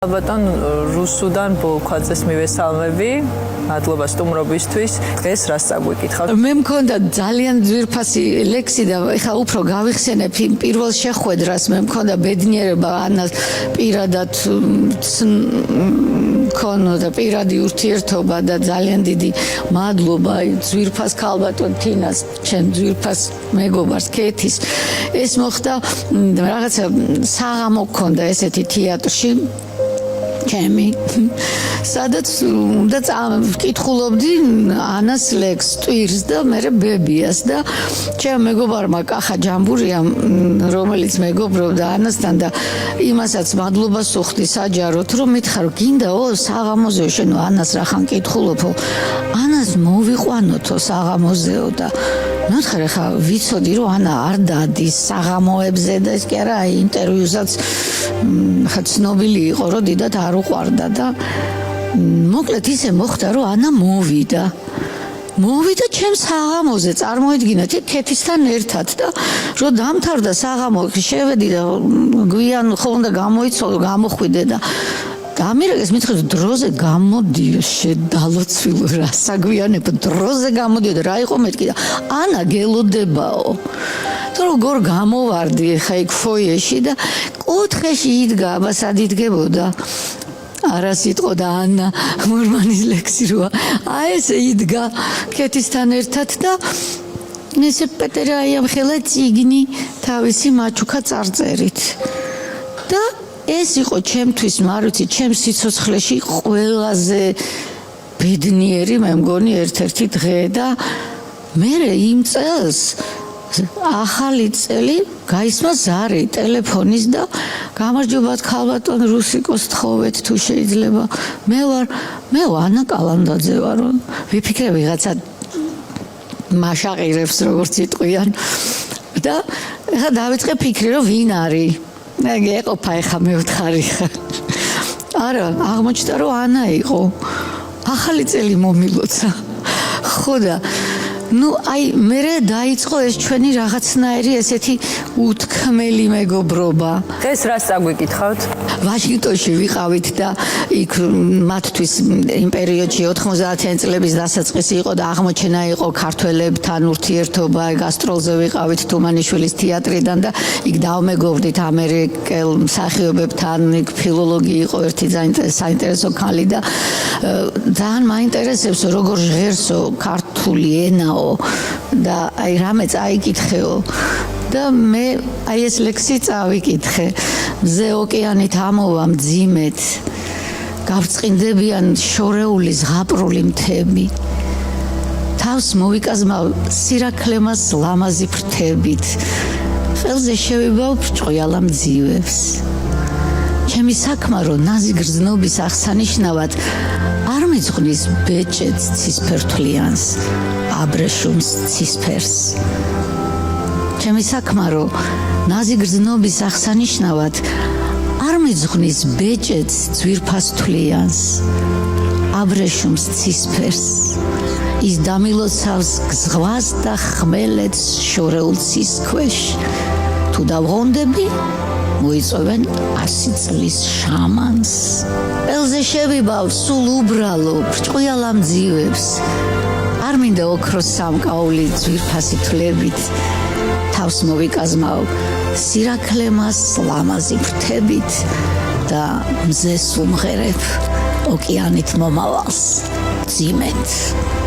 ალბათ რუსუდან ბოლქვაძეს მივესალმები. მადლობა სტუმრობისთვის. დღეს რას წაგვიკითხავთ? მე მქონდა ძალიან ძვირფასი ლექსი და ეხლა უფრო გავიხსენებ იმ პირველ შეხვედრას. მე მქონდა ბედნიერება ანას პირადად მქონოდა პირადი ურთიერთობა და ძალიან დიდი მადლობა ძვირფას ქალბატონ თინას, ჩემ ძვირფას მეგობარს კეთის. ეს მოხდა რაღაცა საღამო მქონდა ესეთი თეატრში. ჩემი სადაც უნდა ვკითხულობდი ანას ლექს ტვირს და მე ბებიას და ჩემ მეგობარმა კახა ჯამბურიამ რომელიც მეგობრობდა ანასთან და იმასაც მადლობას უხდი საჯაროდ რომ მითხარ გინდაო საღამოზეო შენო ანას რახან კითხულობო ანას მოვიყვანოთო საღამოზეო და ნახე ხა ვიცოდი რომ ანა არ დადის საღამოებზე და ეს კი არა ინტერვიუსაც ხა ცნობილი იყო რომ დიდად არ უყვარდა და მოკლედ ისე მოხდა რომ ანა მოვიდა ჩემ საღამოზე წარმოიდგინეთ კეთისთან ერთად და რომ დამთავრდა საღამო შევედი და გვიან ხო უნდა გამოიცვალო გამოხვიდე და გამირეკეს მითხრა დროზე გამოდიო შედალოცვილო რა საგვიანებ დროზე გამოდიო და რა იყო მეთქი და ანა გელოდებაო თუ როგორ გამოვარდი ხა იქ ფოიეში და კუთხეში იდგა აბა სად იდგებოდა არა სიტყვა და ანა მორმანის ლექსი როა აი ესე იდგა კეთისთან ერთად და ესე პეტერაიამ ხელა წიგნი თავისი მაჩუკა წარწერით და ეს იყო ჩემთვის მარუცი ჩემ სიცოცხლეში ყველაზე ბედნიერი მე მგონი ერთ-ერთი დღე და მე იმ წელს ახალი წელი გაისმა ზარი ტელეფონის და გამარჯობათ ქალბატონ რუსიკოს თხოვეთ თუ შეიძლება მე ანა კალანდაძე ვარ ვიფიქრე ვიღაცა მაშაყირებს როგორც იტყვიან და ეხლა დავიწყე ფიქრი რომ ვინ არის ეყოფა ეხა მე ვთხარი არა აღმოჩნდა რომ ანა იყო ახალი წელი მომილოცა ხო და ну აი მე დაიწყო ეს ჩვენი რაღაცნაირი ესეთი უთქმელი მეგობრობა დღეს რას წაგვიკითხავთ? ვაშინგტონში ვიყავით და იქ მათთვის იმ პერიოდში 90-იან წლების დასაწყისი იყო და აღმოჩენა იყო ქართველებთან ურთიერთობა გასტროლზე ვიყავით თუმანიშვილის თეატრიდან და იქ დავმეგობრდით ამერიკელ მსახიობებთან იქ ფილოლოგი იყო ერთი საინტერესო ქალი და ძალიან მაინტერესებს როგორ ჟღერსო ქართული ენაო და აი რამე წაიკითხეო და მე აი ეს ლექსი წავიკითხე მზე ოკეანით ამოვა მძიმედ გავწყინდებიან შორეული ზღაპრული მთები თავს მოვიკაზმავ სირაქლემას ლამაზი ფრთებით ხელზე შევიბავ ბრჭყვიალა მძივებს ჩემი საქმე რომ ნაზი გრძნობის აღსანიშნავად არ მიძღვნის ბეჭედს ცისფერთლიანს აბრეშუმს ცისფერს ჩემი საქმე რომ ნაზი გრძნობის აღსანიშნავად არ მიძღვნის ბეჭედს ძვირფას თვლიანს აბრეშუმს ცისფერს ის დამილოცავს გზღვას და ხმელეთს შორეულ ცის ქვეშ თუ დავღონდები მოიწოვენ 100 წლის შამანს ელზე შევიბავ სულ უბრალო ბრჭყვიალა მძივებს არ მინდა ოქროს სამკაული ძვირფასი თვლებით თავს მოვიკაზმავ სირაქლემას ლამაზი ფრთებით და მზეს უმღერებ ოკეანით მომავალს ძიმედ